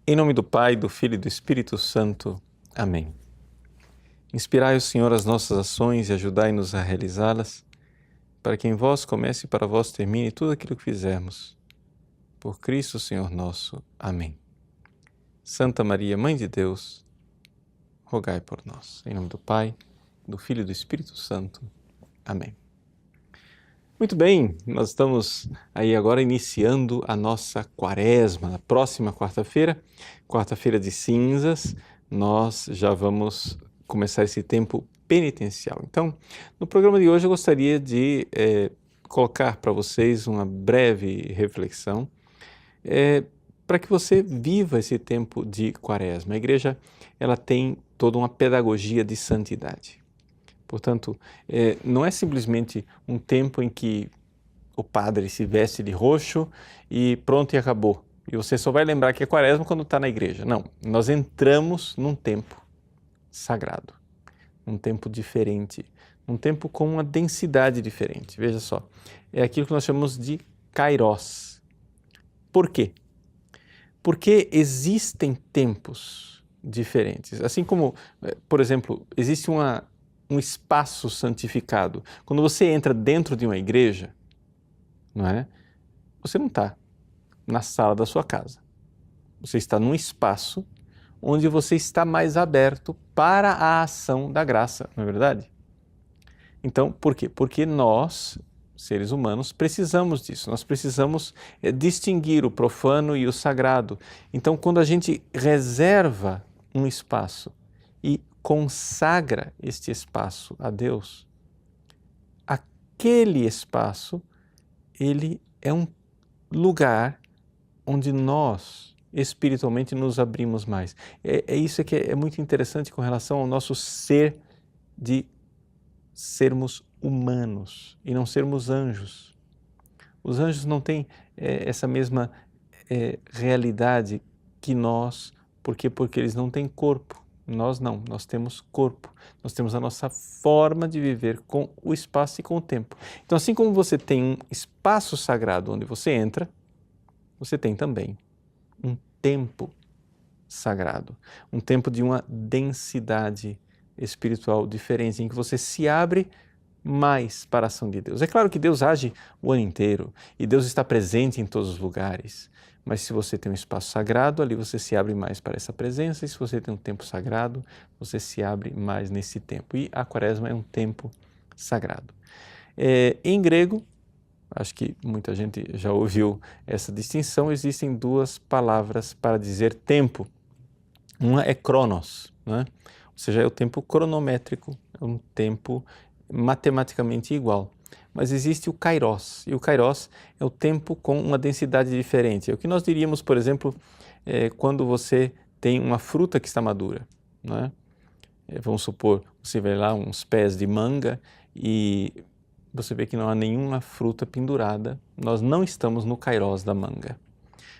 Em nome do Pai, do Filho e do Espírito Santo. Amém. Inspirai o Senhor as nossas ações e ajudai-nos a realizá-las, para que em vós comece e para vós termine tudo aquilo que fizermos. Por Cristo, Senhor nosso. Amém. Santa Maria, Mãe de Deus, rogai por nós. Em nome do Pai, do Filho e do Espírito Santo. Amém. Muito bem, nós estamos aí agora iniciando a nossa quaresma. Na próxima quarta-feira de cinzas, nós já vamos começar esse tempo penitencial. Então, no programa de hoje eu gostaria de colocar para vocês uma breve reflexão para que você viva esse tempo de quaresma. A igreja ela tem toda uma pedagogia de santidade. Portanto, não é simplesmente um tempo em que o padre se veste de roxo e pronto e acabou. E você só vai lembrar que é quaresma quando está na igreja. Não, nós entramos num tempo sagrado, num tempo diferente, num tempo com uma densidade diferente. Veja só, é aquilo que nós chamamos de kairos. Por quê? Porque existem tempos diferentes. Assim como, por exemplo, existe um espaço santificado. Quando você entra dentro de uma igreja, não é? Você não está na sala da sua casa. Você está num espaço onde você está mais aberto para a ação da graça, não é verdade? Então, por quê? Porque nós, seres humanos, precisamos disso. Nós precisamos distinguir o profano e o sagrado. Então, quando a gente reserva um espaço e consagra este espaço a Deus, aquele espaço, ele é um lugar onde nós espiritualmente nos abrimos mais. Isso que é muito interessante com relação ao nosso ser de sermos humanos e não sermos anjos. Os anjos não têm essa mesma realidade que nós, por quê? Porque eles não têm corpo. Nós não, nós temos corpo, nós temos a nossa forma de viver com o espaço e com o tempo. Então, assim como você tem um espaço sagrado onde você entra, você tem também um tempo sagrado, um tempo de uma densidade espiritual diferente, em que você se abre mais para a ação de Deus. É claro que Deus age o ano inteiro e Deus está presente em todos os lugares, mas se você tem um espaço sagrado, ali você se abre mais para essa presença, e se você tem um tempo sagrado, você se abre mais nesse tempo. E a quaresma é um tempo sagrado. Em grego, acho que muita gente já ouviu essa distinção, existem duas palavras para dizer tempo. Uma é cronos, né? Ou seja, é o tempo cronométrico, é um tempo matematicamente igual. Mas existe o kairos, e o kairos é o tempo com uma densidade diferente. É o que nós diríamos, por exemplo, quando você tem uma fruta que está madura, né? Vamos supor, você vê lá uns pés de manga e você vê que não há nenhuma fruta pendurada, nós não estamos no kairos da manga.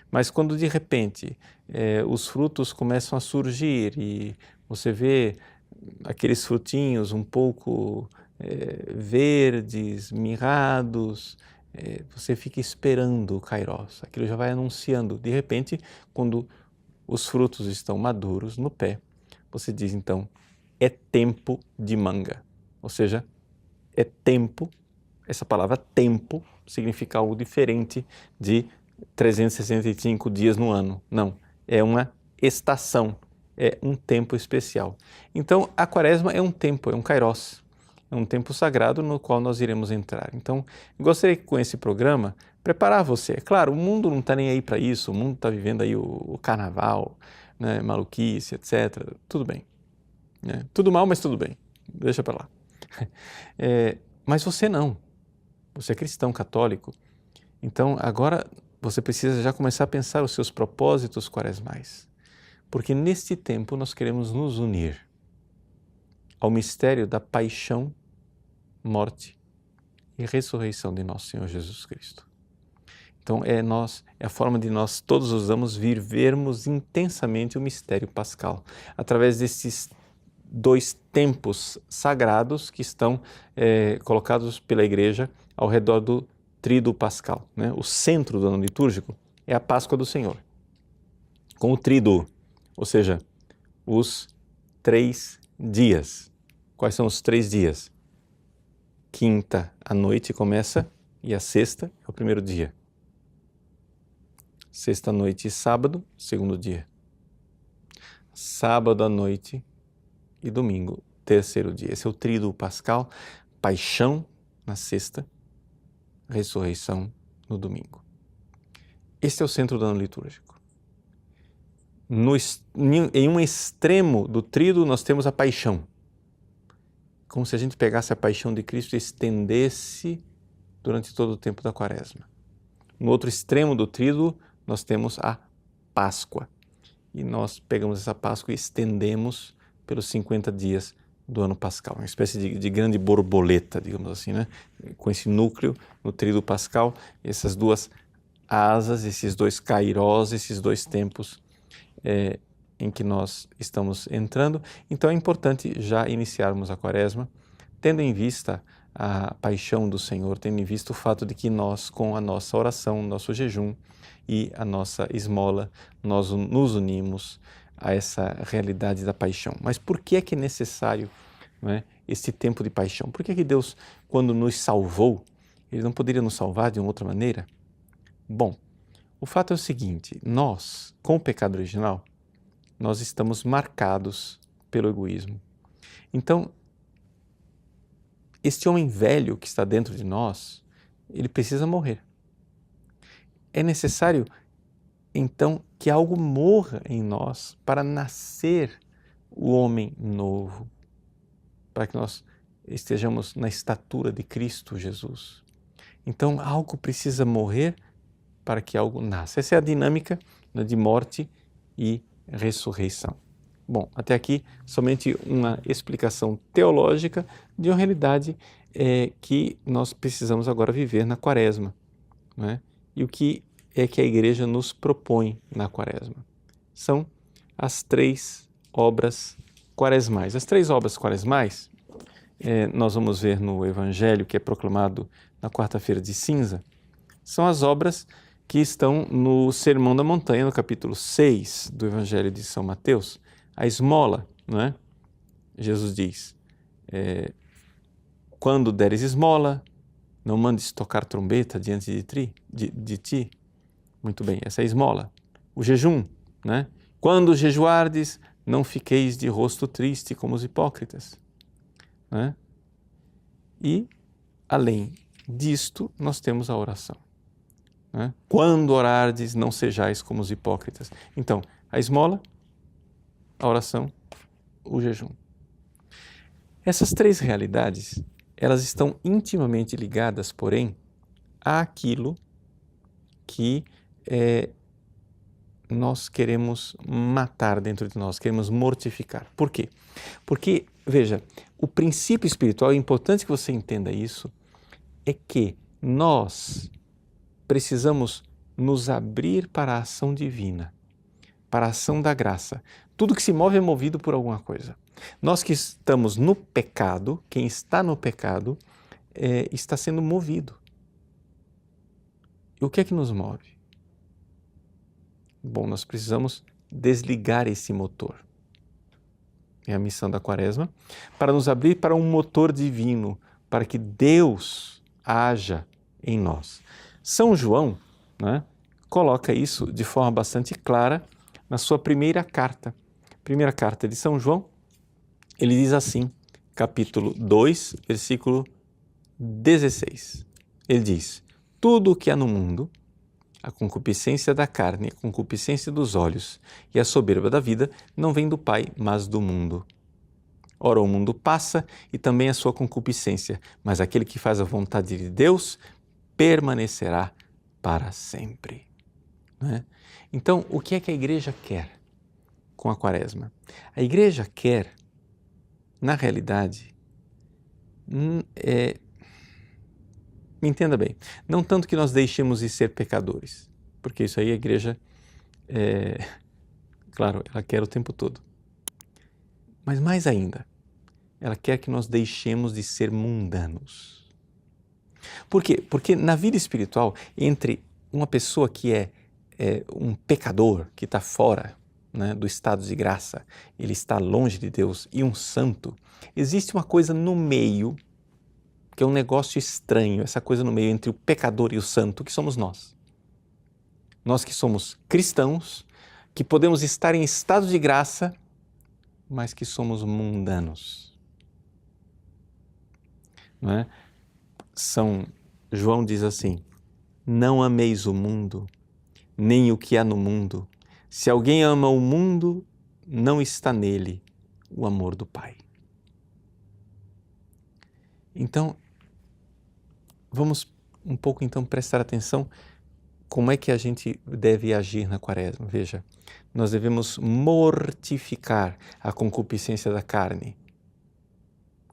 Mas quando de repente os frutos começam a surgir e você vê aqueles frutinhos um pouco verdes, mirrados, você fica esperando o kairos, aquilo já vai anunciando. De repente, quando os frutos estão maduros no pé, você diz então, é tempo de manga, ou seja, é tempo, essa palavra tempo significa algo diferente de 365 dias no ano, não, é uma estação, é um tempo especial. Então, a quaresma é um tempo, é um kairos, é um tempo sagrado no qual nós iremos entrar. Então, eu gostaria que com esse programa, preparar você. É claro, o mundo não está nem aí para isso, o mundo está vivendo aí o carnaval, né, maluquice, etc. Tudo bem. Tudo mal, mas tudo bem. Deixa para lá. Mas você não. Você é cristão católico. Então, agora você precisa já começar a pensar os seus propósitos quaresmais. Porque neste tempo nós queremos nos unir ao mistério da paixão, morte e ressurreição de nosso Senhor Jesus Cristo. Então é a forma de nós todos usamos vivermos intensamente o mistério pascal, através desses dois tempos sagrados que estão colocados pela Igreja ao redor do tríduo pascal, né? O centro do ano litúrgico é a Páscoa do Senhor. com o tríduo, ou seja, os 3 dias. Quais são os 3 dias? Quinta à noite começa e a sexta é o primeiro dia. Sexta à noite e sábado, segundo dia. Sábado à noite e domingo, terceiro dia. Esse é o tríduo pascal, paixão na sexta, ressurreição no domingo. Este é o centro do ano litúrgico. Em um extremo do tríduo nós temos a paixão. Como se a gente pegasse a paixão de Cristo e estendesse durante todo o tempo da quaresma. No outro extremo do tríduo nós temos a Páscoa. E nós pegamos essa Páscoa e estendemos pelos 50 dias do ano pascal, uma espécie de grande borboleta, digamos assim, né? Com esse núcleo no tríduo pascal, essas duas asas, esses dois kairós, esses dois tempos em que nós estamos entrando. Então é importante já iniciarmos a quaresma, tendo em vista a paixão do Senhor, tendo em vista o fato de que nós, com a nossa oração, nosso jejum e a nossa esmola, nós nos unimos a essa realidade da paixão. Mas por que é necessário, não é, esse tempo de paixão? Por que Deus, quando nos salvou, Ele não poderia nos salvar de uma outra maneira? Bom, o fato é o seguinte, nós, com o pecado original, nós estamos marcados pelo egoísmo. Então, este homem velho que está dentro de nós, ele precisa morrer. É necessário, então, que algo morra em nós para nascer o homem novo, para que nós estejamos na estatura de Cristo Jesus. Então, algo precisa morrer para que algo nasça. Essa é a dinâmica, né, de morte e ressurreição. Bom, até aqui somente uma explicação teológica de uma realidade que nós precisamos agora viver na quaresma, né? E o que é que a Igreja nos propõe na quaresma? São as 3 obras quaresmais. As 3 obras quaresmais, nós vamos ver no Evangelho que é proclamado na quarta-feira de cinza, são as obras que estão no Sermão da Montanha, no capítulo 6 do Evangelho de São Mateus, a esmola, não é? Jesus diz, quando deres esmola, não mandes tocar trombeta diante de ti. Muito bem, essa é a esmola. O jejum, né? Quando jejuardes, não fiqueis de rosto triste como os hipócritas. Né? E, além disto, nós temos a oração. Né? Quando orardes, não sejais como os hipócritas. Então, a esmola, a oração, o jejum. Essas 3 realidades, elas estão intimamente ligadas, porém, àquilo que nós queremos matar dentro de nós, queremos mortificar. Por quê? Porque, veja, o princípio espiritual, é importante que você entenda isso, é que nós precisamos nos abrir para a ação divina, para a ação da graça. Tudo que se move é movido por alguma coisa. Nós que estamos no pecado, quem está no pecado, está sendo movido. E o que é que nos move? Bom, nós precisamos desligar esse motor. É a missão da quaresma, para nos abrir para um motor divino, para que Deus haja em nós. São João, né, coloca isso de forma bastante clara na sua primeira carta. Primeira carta de São João, ele diz assim, capítulo 2, versículo 16. Ele diz, tudo o que há no mundo, a concupiscência da carne, a concupiscência dos olhos e a soberba da vida não vem do Pai, mas do mundo. Ora, o mundo passa e também a sua concupiscência, mas aquele que faz a vontade de Deus permanecerá para sempre. Né? Então, o que é que a Igreja quer com a quaresma? A Igreja quer, na realidade, me entenda bem, não tanto que nós deixemos de ser pecadores, porque isso aí a Igreja, claro, ela quer o tempo todo. Mas mais ainda, ela quer que nós deixemos de ser mundanos. Por quê? Porque na vida espiritual, entre uma pessoa que é um pecador que está fora, né, do estado de graça, ele está longe de Deus, e um santo, existe uma coisa no meio, que é um negócio estranho, essa coisa no meio entre o pecador e o santo, que somos nós. Nós que somos cristãos, que podemos estar em estado de graça, mas que somos mundanos. Não é? João diz assim: não ameis o mundo, nem o que há no mundo. Se alguém ama o mundo, não está nele o amor do Pai. Então, vamos um pouco então prestar atenção como é que a gente deve agir na Quaresma. Veja, nós devemos mortificar a concupiscência da carne.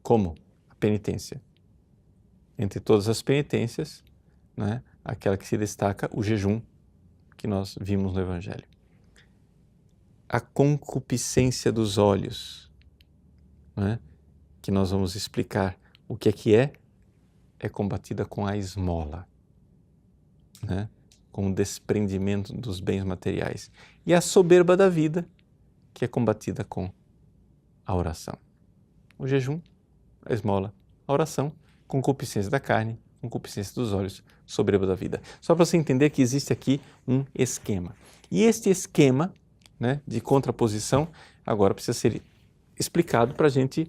Como? A penitência. Entre todas as penitências, né, aquela que se destaca, o jejum, que nós vimos no Evangelho. A concupiscência dos olhos, né, que nós vamos explicar o que é combatida com a esmola, né, com o desprendimento dos bens materiais. E a soberba da vida, que é combatida com a oração. O jejum, a esmola, a oração, concupiscência da carne, concupiscência dos olhos, soberba da vida. Só para você entender que existe aqui um esquema. E este esquema, né, de contraposição agora precisa ser explicado para a gente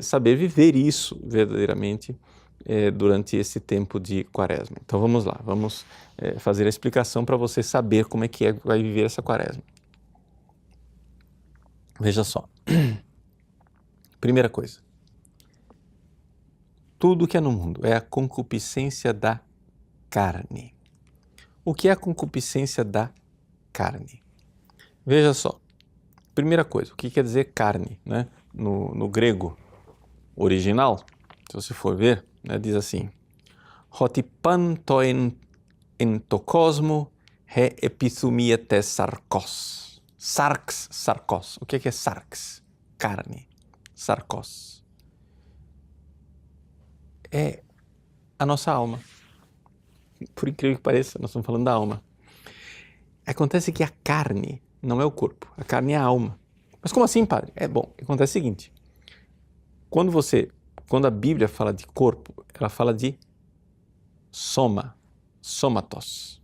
saber viver isso verdadeiramente durante esse tempo de Quaresma. Então vamos lá, vamos fazer a explicação para você saber como é que vai viver essa Quaresma. Veja só. Primeira coisa. Tudo que é no mundo é a concupiscência da carne. O que é a concupiscência da carne? Veja só. Primeira coisa, o que quer dizer carne, né? No grego original, se você for ver, né, diz assim: Hotipan toen entokosmo he epithumia te sarkos. Sarkos. O que é sarx? Carne. Sarkos. É a nossa alma. Por incrível que pareça, nós estamos falando da alma. Acontece que a carne não é o corpo, a carne é a alma. Mas como assim, padre? Bom, acontece o seguinte, quando a Bíblia fala de corpo, ela fala de somatos.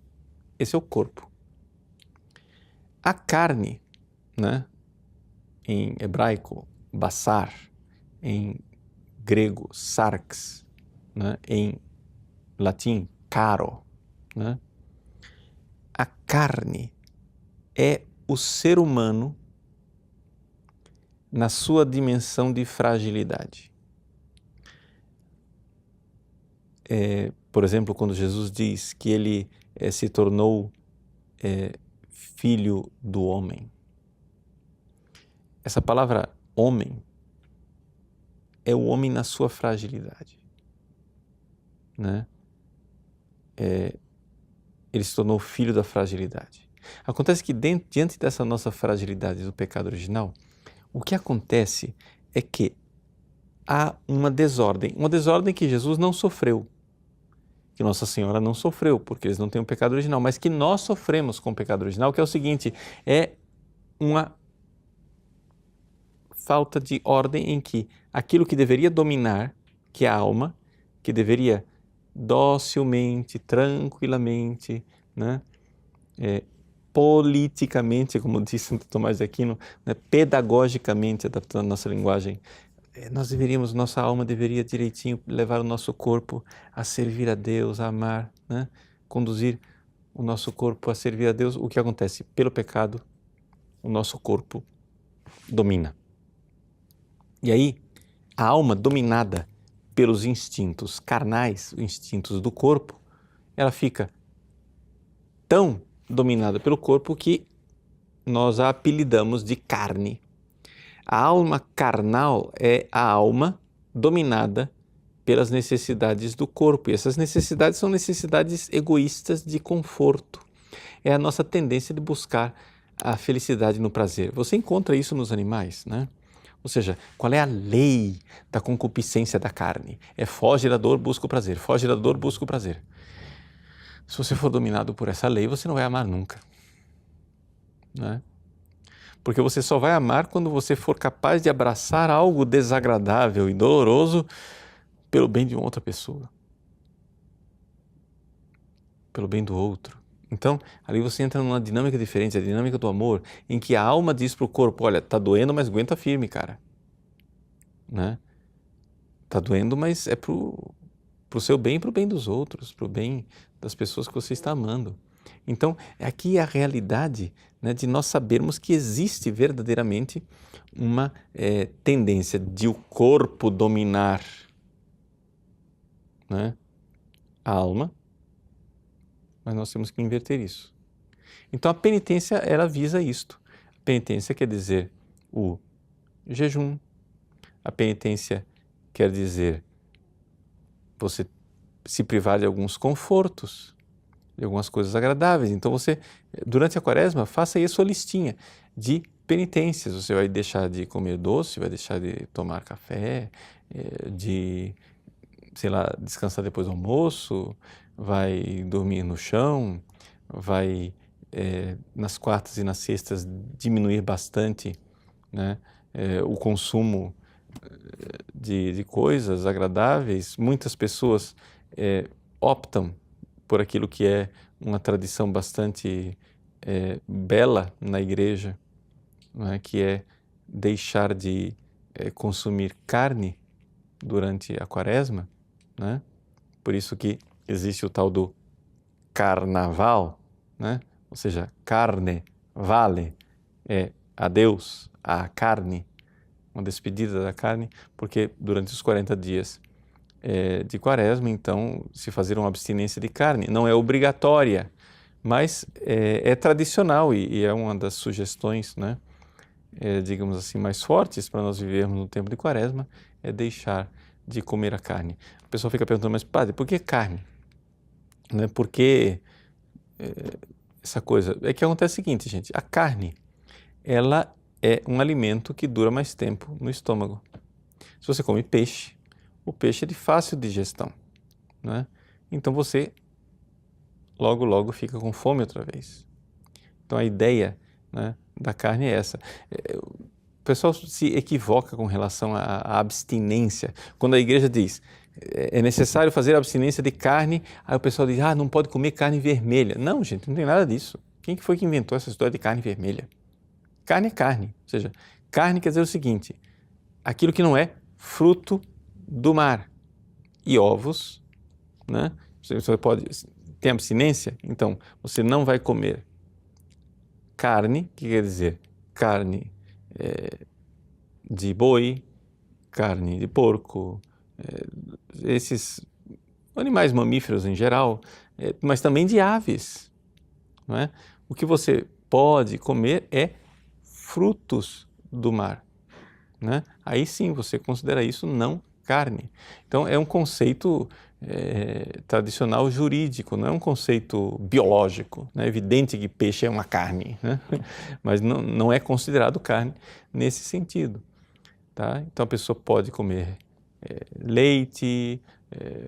Esse é o corpo. A carne, né, em hebraico, basar, em grego, sarx, né, em latim, caro, né? A carne é o ser humano na sua dimensão de fragilidade. Por exemplo, quando Jesus diz que ele se tornou filho do homem. Essa palavra homem é o homem na sua fragilidade, né? Ele se tornou filho da fragilidade. Acontece que diante dessa nossa fragilidade do pecado original, o que acontece é que há uma desordem que Jesus não sofreu, que Nossa Senhora não sofreu, porque eles não têm o pecado original, mas que nós sofremos com o pecado original, que é o seguinte, é uma falta de ordem em que aquilo que deveria dominar, que é a alma, que deveria docilmente, tranquilamente, né, politicamente, como disse Santo Tomás de Aquino, né, pedagogicamente, adaptando a nossa linguagem, nossa alma deveria direitinho levar o nosso corpo a servir a Deus, a amar, né, conduzir o nosso corpo a servir a Deus. O que acontece? Pelo pecado, o nosso corpo domina. E aí, a alma dominada pelos instintos carnais, os instintos do corpo, ela fica tão dominada pelo corpo que nós a apelidamos de carne. A alma carnal é a alma dominada pelas necessidades do corpo. E essas necessidades são necessidades egoístas de conforto. É a nossa tendência de buscar a felicidade no prazer. Você encontra isso nos animais, né? Ou seja, qual é a lei da concupiscência da carne? É foge da dor, busca o prazer. Foge da dor, busca o prazer. Se você for dominado por essa lei, você não vai amar nunca. né? Porque você só vai amar quando você for capaz de abraçar algo desagradável e doloroso pelo bem de uma outra pessoa, pelo bem do outro. Então, ali você entra numa dinâmica diferente, a dinâmica do amor, em que a alma diz para o corpo, olha, tá doendo, mas aguenta firme, cara. Né? Tá doendo, mas é pro seu bem e pro bem dos outros, pro bem das pessoas que você está amando. Então, aqui é a realidade, né, de nós sabermos que existe verdadeiramente uma tendência de o corpo dominar, né, a alma, mas nós temos que inverter isso. Então, a penitência, ela visa isto. A penitência quer dizer o jejum, a penitência quer dizer você se privar de alguns confortos, de algumas coisas agradáveis. Então você, durante a quaresma, faça aí a sua listinha de penitências. Você vai deixar de comer doce, vai deixar de tomar café, de, sei lá, descansar depois do almoço, vai dormir no chão, vai nas quartas e nas sextas diminuir bastante, né, o consumo de coisas agradáveis. Muitas pessoas optam por aquilo que é uma tradição bastante bela na igreja, não é? Que é deixar de consumir carne durante a quaresma, né? Por isso que existe o tal do carnaval, né? Ou seja, carne vale, é adeus à carne, uma despedida da carne, porque durante os 40 dias de quaresma, então, se fazer uma abstinência de carne. Não é obrigatória, mas é tradicional e é uma das sugestões, né, digamos assim, mais fortes para nós vivermos no tempo de quaresma, é deixar de comer a carne. A pessoa fica perguntando, mas padre, por que carne? Né? Por que essa coisa? É que acontece o seguinte, gente, a carne, ela é um alimento que dura mais tempo no estômago. Se você come peixe, o peixe é de fácil digestão, né? Então você logo fica com fome outra vez. Então a ideia, né, da carne é essa. O pessoal se equivoca com relação à abstinência. Quando a igreja diz é necessário fazer abstinência de carne, aí o pessoal diz, não pode comer carne vermelha. Não, gente, não tem nada disso. Quem que foi que inventou essa história de carne vermelha? Carne é carne. Ou seja, carne quer dizer o seguinte, aquilo que não é fruto do mar. E ovos, né? Você pode ter abstinência, então você não vai comer carne, que quer dizer carne de boi, carne de porco, esses animais mamíferos em geral, mas também de aves, não é? O que você pode comer é frutos do mar, né? Aí sim você considera isso não carne. Então é um conceito tradicional jurídico, não é um conceito biológico. É evidente que peixe é uma carne, né? Mas não é considerado carne nesse sentido. Tá? Então a pessoa pode comer leite,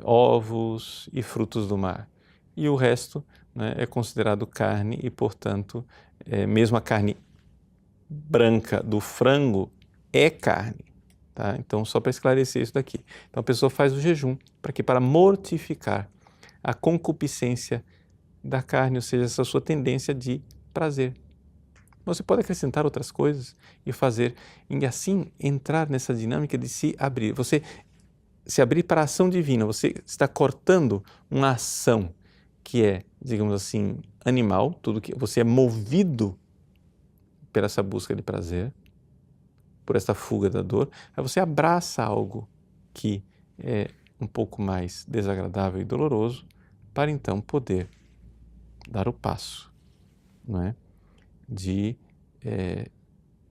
ovos e frutos do mar. E o resto, né, é considerado carne e, portanto, mesmo a carne branca do frango é carne. Tá? Então, só para esclarecer isso daqui. Então, a pessoa faz o jejum para quê? Para mortificar a concupiscência da carne, ou seja, essa sua tendência de prazer. Você pode acrescentar outras coisas e fazer, e assim entrar nessa dinâmica de se abrir. Você se abrir para a ação divina, você está cortando uma ação que é, digamos assim, animal, tudo que você é movido por essa busca de prazer, por essa fuga da dor, aí você abraça algo que é um pouco mais desagradável e doloroso para então poder dar o passo, não é? De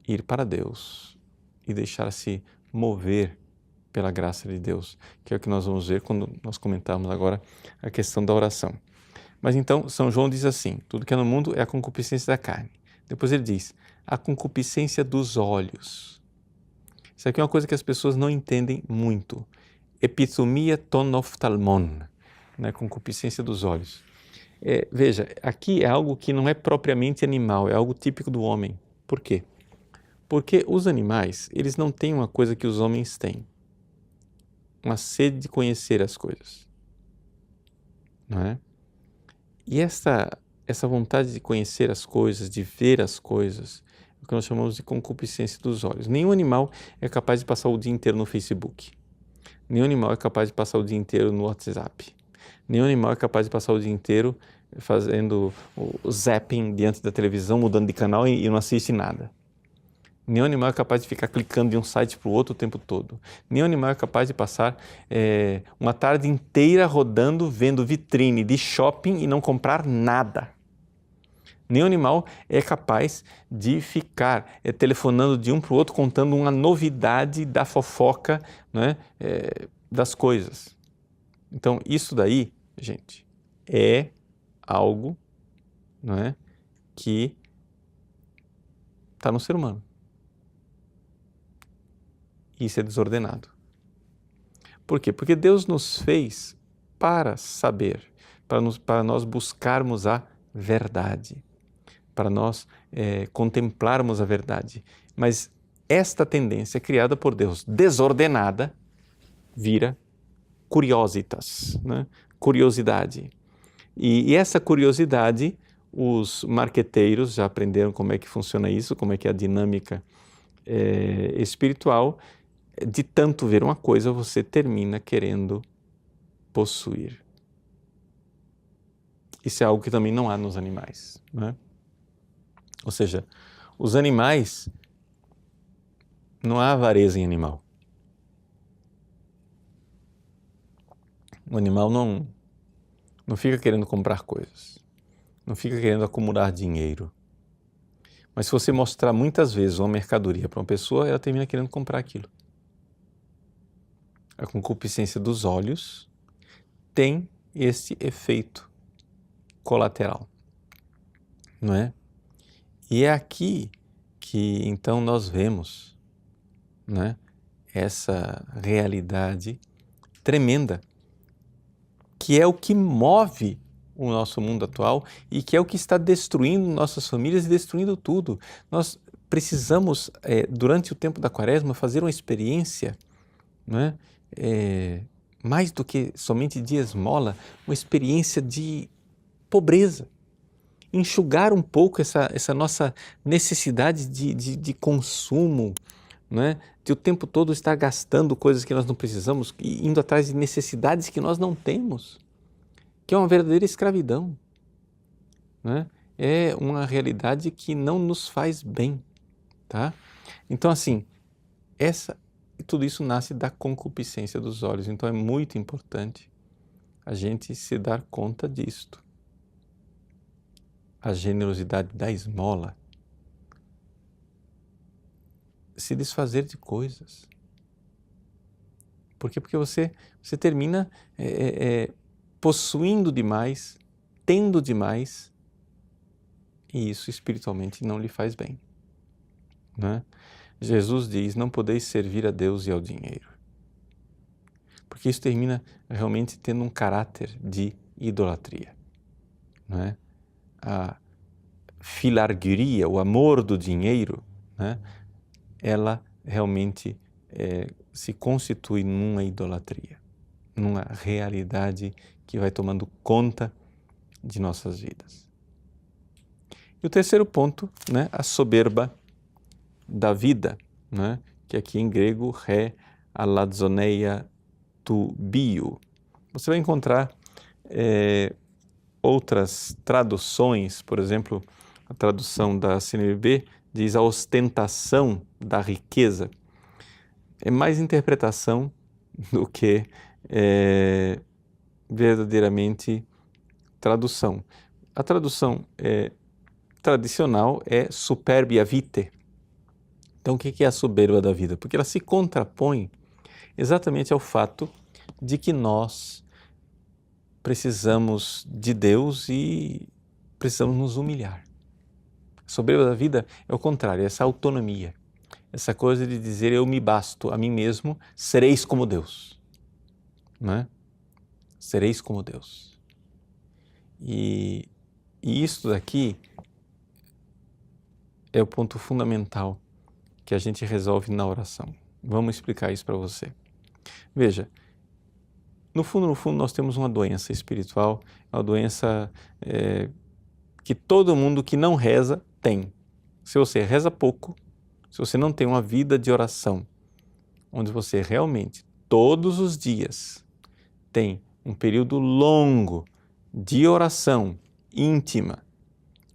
ir para Deus e deixar-se mover pela graça de Deus, que é o que nós vamos ver quando nós comentarmos agora a questão da oração. Mas então, São João diz assim, tudo que é no mundo é a concupiscência da carne. Depois ele diz, a concupiscência dos olhos. Isso aqui é uma coisa que as pessoas não entendem muito. Epithumia ton ophthalmon, né? Concupiscência dos olhos. Veja, aqui é algo que não é propriamente animal, é algo típico do homem. Por quê? Porque os animais, eles não têm uma coisa que os homens têm, uma sede de conhecer as coisas, não é? E essa vontade de conhecer as coisas, de ver as coisas, é o que nós chamamos de concupiscência dos olhos. Nenhum animal é capaz de passar o dia inteiro no Facebook. Nenhum animal é capaz de passar o dia inteiro no WhatsApp. Nenhum animal é capaz de passar o dia inteiro fazendo o zapping diante da televisão, mudando de canal e não assiste nada. Nenhum animal é capaz de ficar clicando de um site para o outro o tempo todo. Nenhum animal é capaz de passar uma tarde inteira rodando, vendo vitrine de shopping e não comprar nada. Nenhum animal é capaz de ficar telefonando de um para o outro, contando uma novidade da fofoca, né, das coisas. Então, isso daí, gente, é algo, não é, que está no ser humano. Isso é desordenado. Por quê? Porque Deus nos fez para saber, para nós buscarmos a verdade, para nós contemplarmos a verdade. Mas esta tendência criada por Deus, desordenada, vira curiositas, né? Curiosidade. E essa curiosidade, os marqueteiros já aprenderam como é que funciona isso, como é que é a dinâmica espiritual. De tanto ver uma coisa, você termina querendo possuir. Isso é algo que também não há nos animais, né? Ou seja, os animais, não há avareza em animal. O animal não fica querendo comprar coisas, não fica querendo acumular dinheiro. Mas se você mostrar muitas vezes uma mercadoria para uma pessoa, ela termina querendo comprar aquilo. A concupiscência dos olhos tem esse efeito colateral, não é? E é aqui que então nós vemos, né, essa realidade tremenda, que é o que move o nosso mundo atual e que é o que está destruindo nossas famílias e destruindo tudo. Nós precisamos, durante o tempo da Quaresma, fazer uma experiência, né, mais do que somente de esmola, uma experiência de pobreza. Enxugar um pouco essa nossa necessidade de consumo, né? De o tempo todo estar gastando coisas que nós não precisamos e indo atrás de necessidades que nós não temos, que é uma verdadeira escravidão, né? É uma realidade que não nos faz bem, tá? Então, assim, tudo isso nasce da concupiscência dos olhos, então é muito importante a gente se dar conta disto. A generosidade da esmola, se desfazer de coisas. Por quê? Porque você termina possuindo demais, tendo demais, e isso espiritualmente não lhe faz bem, né? Jesus diz, não podeis servir a Deus e ao dinheiro. Porque isso termina realmente tendo um caráter de idolatria, né? A filargueria, o amor do dinheiro, né? Ela realmente se constitui numa idolatria, numa realidade que vai tomando conta de nossas vidas. E o terceiro ponto, né, a soberba da vida, né, que aqui em grego re alazoneia tu bio. Você vai encontrar outras traduções, por exemplo, a tradução da CNBB diz a ostentação da riqueza. É mais interpretação do que verdadeiramente tradução. A tradução tradicional é superbia vitae. Então, o que é a soberba da vida? Porque ela se contrapõe exatamente ao fato de que nós precisamos de Deus e precisamos nos humilhar. A soberba da vida é o contrário, é essa autonomia, essa coisa de dizer eu me basto a mim mesmo, sereis como Deus, não é? Sereis como Deus. E isso daqui é o ponto fundamental que a gente resolve na oração. Vamos explicar isso para você. Veja, no fundo, nós temos uma doença espiritual, uma doença que todo mundo que não reza tem. Se você reza pouco, se você não tem uma vida de oração, onde você realmente, todos os dias, tem um período longo de oração íntima,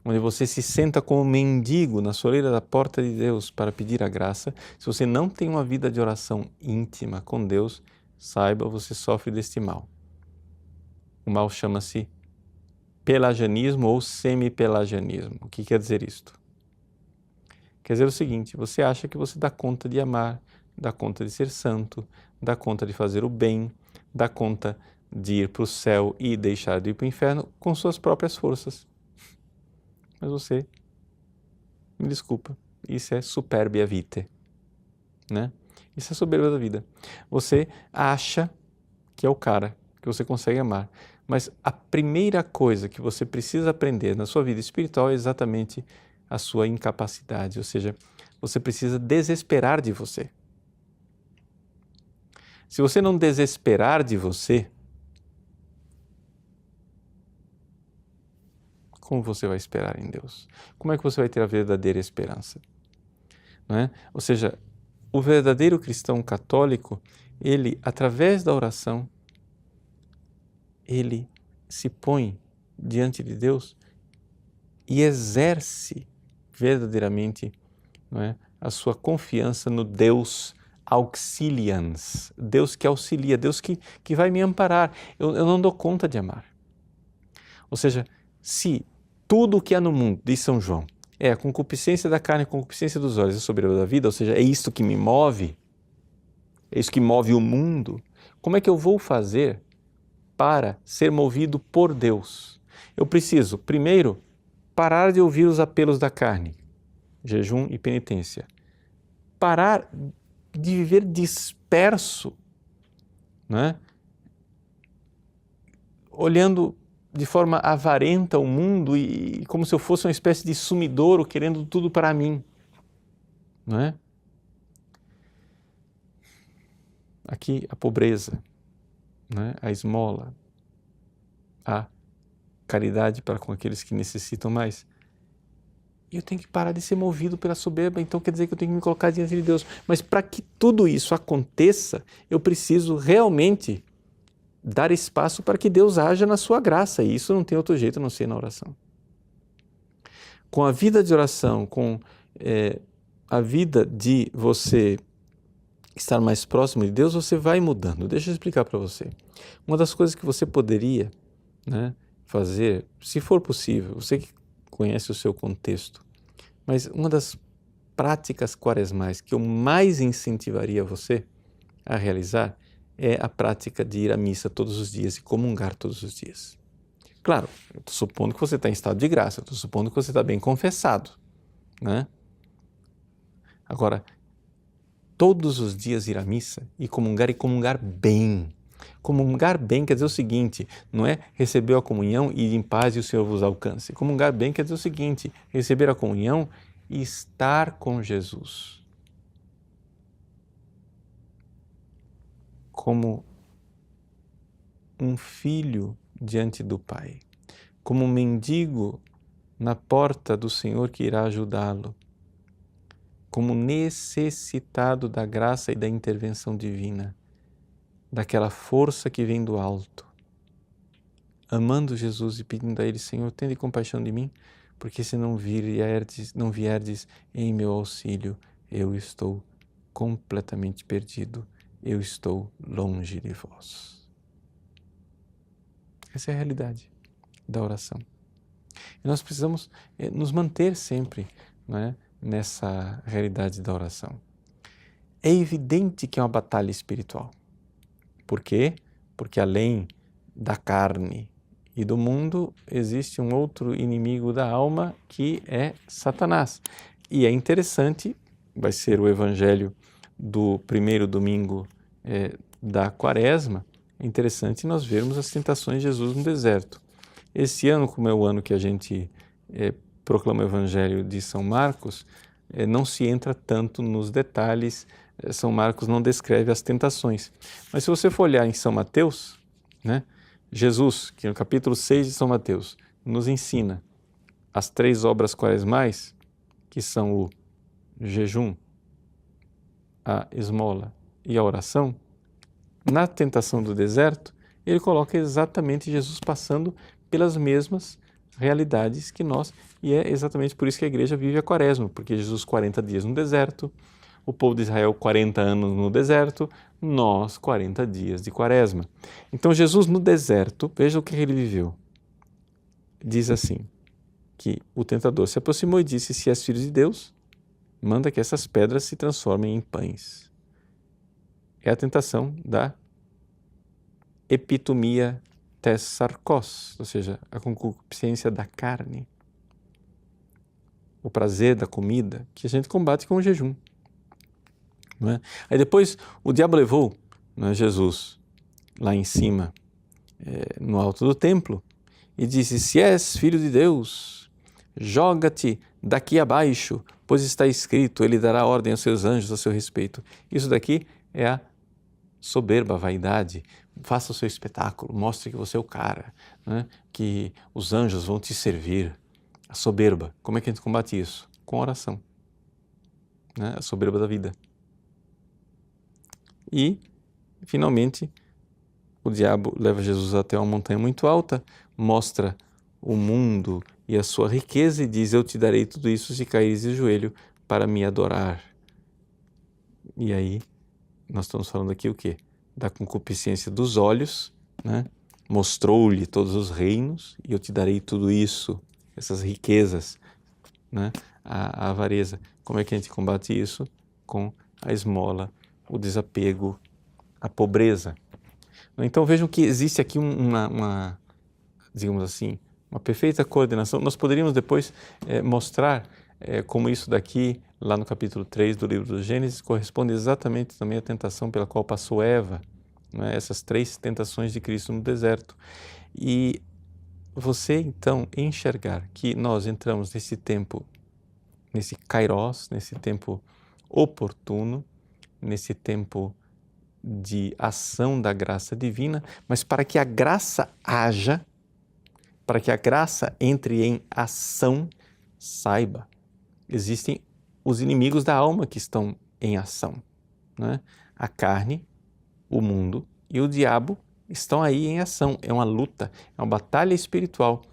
onde você se senta como mendigo na soleira da porta de Deus para pedir a graça, se você não tem uma vida de oração íntima com Deus, saiba, você sofre deste mal. O mal chama-se pelagianismo ou semi-pelagianismo. O que quer dizer isto? Quer dizer o seguinte, você acha que você dá conta de amar, dá conta de ser santo, dá conta de fazer o bem, dá conta de ir para o céu e deixar de ir para o inferno com suas próprias forças. Mas você, me desculpa, isso é superbia vitae, né? Isso é soberba da vida. Você acha que é o cara que você consegue amar, mas a primeira coisa que você precisa aprender na sua vida espiritual é exatamente a sua incapacidade, ou seja, você precisa desesperar de você. Se você não desesperar de você, como você vai esperar em Deus? Como é que você vai ter a verdadeira esperança? Não é? Ou seja, o verdadeiro cristão católico, ele, através da oração, ele se põe diante de Deus e exerce verdadeiramente, não é, a sua confiança no Deus auxilians, Deus que auxilia, Deus que vai me amparar. Eu não dou conta de amar. Ou seja, se tudo o que há no mundo, diz São João, é a concupiscência da carne, a concupiscência dos olhos, a soberba da vida, ou seja, é isto que me move, é isso que move o mundo, como é que eu vou fazer para ser movido por Deus? Eu preciso, primeiro, parar de ouvir os apelos da carne, jejum e penitência. Parar de viver disperso, né? Olhando de forma avarenta o mundo e como se eu fosse uma espécie de sumidouro querendo tudo para mim, não é? Aqui a pobreza, né? A esmola, a caridade para com aqueles que necessitam mais. E eu tenho que parar de ser movido pela soberba, então quer dizer que eu tenho que me colocar diante de Deus. Mas para que tudo isso aconteça, eu preciso realmente dar espaço para que Deus haja na sua graça, e isso não tem outro jeito a não ser na oração. Com a vida de oração, com a vida de você estar mais próximo de Deus, você vai mudando. Deixa eu explicar para você. Uma das coisas que você poderia, né, fazer, se for possível, você que conhece o seu contexto, mas uma das práticas quaresmais que eu mais incentivaria você a realizar é a prática de ir à missa todos os dias e comungar todos os dias. Claro, eu estou supondo que você está em estado de graça, eu estou supondo que você está bem confessado, né? Agora, todos os dias ir à missa e comungar bem. Comungar bem quer dizer o seguinte, não é receber a comunhão e ir em paz e o Senhor vos alcance. Comungar bem quer dizer o seguinte, receber a comunhão e estar com Jesus. Como um filho diante do Pai, como um mendigo na porta do Senhor que irá ajudá-lo, como necessitado da graça e da intervenção divina, daquela força que vem do alto, amando Jesus e pedindo a Ele, Senhor, tende compaixão de mim, porque se não vierdes em meu auxílio, eu estou completamente perdido, eu estou longe de vós. Essa é a realidade da oração. E nós precisamos nos manter sempre, não é, nessa realidade da oração. É evidente que é uma batalha espiritual. Por quê? Porque além da carne e do mundo, existe um outro inimigo da alma que é Satanás. E é interessante, vai ser o evangelho do primeiro domingo da Quaresma, é interessante nós vermos as tentações de Jesus no deserto. Esse ano, como é o ano que a gente proclama o Evangelho de São Marcos, não se entra tanto nos detalhes. São Marcos não descreve as tentações. Mas se você for olhar em São Mateus, né, Jesus, que no capítulo 6 de São Mateus, nos ensina as 3 obras quaresmais, que são o jejum, a esmola e a oração. Na tentação do deserto, ele coloca exatamente Jesus passando pelas mesmas realidades que nós, e é exatamente por isso que a igreja vive a quaresma, porque Jesus 40 dias no deserto, o povo de Israel 40 anos no deserto, nós 40 dias de quaresma. Então Jesus no deserto, veja o que ele viveu. Diz assim, que o tentador se aproximou e disse: se és filho de Deus, manda que essas pedras se transformem em pães. É a tentação da epitomia tes sarkos, ou seja, a concupiscência da carne, o prazer da comida, que a gente combate com o jejum. Não é? Aí depois o diabo levou, não é, Jesus lá em cima, no alto do templo, e disse: se és filho de Deus, joga-te daqui abaixo, pois está escrito, ele dará ordem aos seus anjos a seu respeito. Isso daqui é a soberba, a vaidade. Faça o seu espetáculo, mostre que você é o cara, né? Que os anjos vão te servir. A soberba, como é que a gente combate isso? Com oração, né? A soberba da vida. E, finalmente, o diabo leva Jesus até uma montanha muito alta, mostra o mundo e a sua riqueza e diz: eu te darei tudo isso se caíres de joelho para me adorar. E aí, nós estamos falando aqui o quê? Da concupiscência dos olhos, né? Mostrou-lhe todos os reinos e eu te darei tudo isso, essas riquezas, né? A avareza. Como é que a gente combate isso? Com a esmola, o desapego, a pobreza. Então vejam que existe aqui digamos assim, uma perfeita coordenação. Nós poderíamos depois mostrar como isso daqui, lá no capítulo 3 do livro do Gênesis, corresponde exatamente também à tentação pela qual passou Eva, não é? Essas 3 tentações de Cristo no deserto. E você então enxergar que nós entramos nesse tempo, nesse kairos, nesse tempo oportuno, nesse tempo de ação da graça divina, mas para que a graça haja, para que a graça entre em ação, saiba, existem os inimigos da alma que estão em ação, né? A carne, o mundo e o diabo estão aí em ação. É uma luta, é uma batalha espiritual.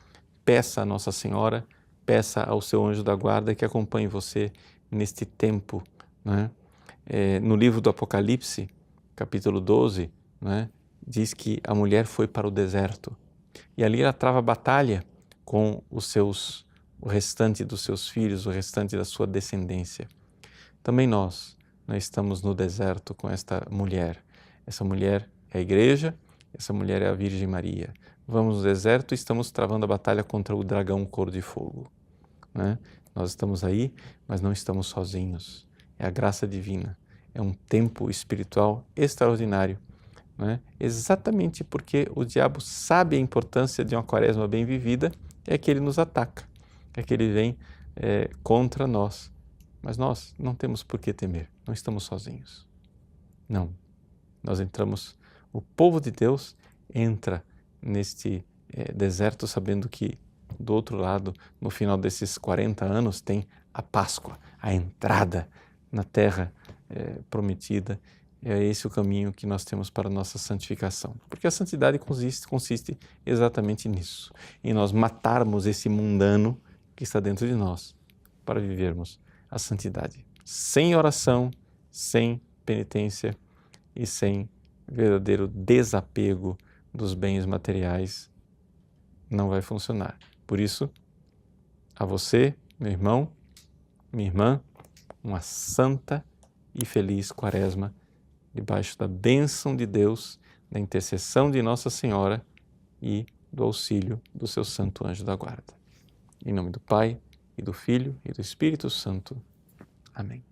Peça a Nossa Senhora, peça ao seu anjo da guarda que acompanhe você neste tempo, né? No livro do Apocalipse, capítulo 12, né, diz que a mulher foi para o deserto e ali ela trava batalha com o restante dos seus filhos, o restante da sua descendência. Também nós estamos no deserto com esta mulher. Essa mulher é a igreja, essa mulher é a Virgem Maria. Vamos no deserto e estamos travando a batalha contra o dragão cor de fogo, né? Nós estamos aí, mas não estamos sozinhos. É a graça divina. É um tempo espiritual extraordinário, né? Exatamente porque o diabo sabe a importância de uma quaresma bem vivida, é que ele nos ataca, é que ele vem contra nós. Mas nós não temos por que temer, não estamos sozinhos. Não, nós entramos, o povo de Deus entra neste deserto sabendo que do outro lado, no final desses 40 anos, tem a Páscoa, a entrada na terra prometida. É esse o caminho que nós temos para a nossa santificação. Porque a santidade consiste exatamente nisso, em nós matarmos esse mundano que está dentro de nós, para vivermos a santidade. Sem oração, sem penitência e sem verdadeiro desapego dos bens materiais, não vai funcionar. Por isso, a você, meu irmão, minha irmã, uma santa e feliz quaresma, debaixo da bênção de Deus, da intercessão de Nossa Senhora e do auxílio do seu santo anjo da guarda. Em nome do Pai, e do Filho, e do Espírito Santo. Amém.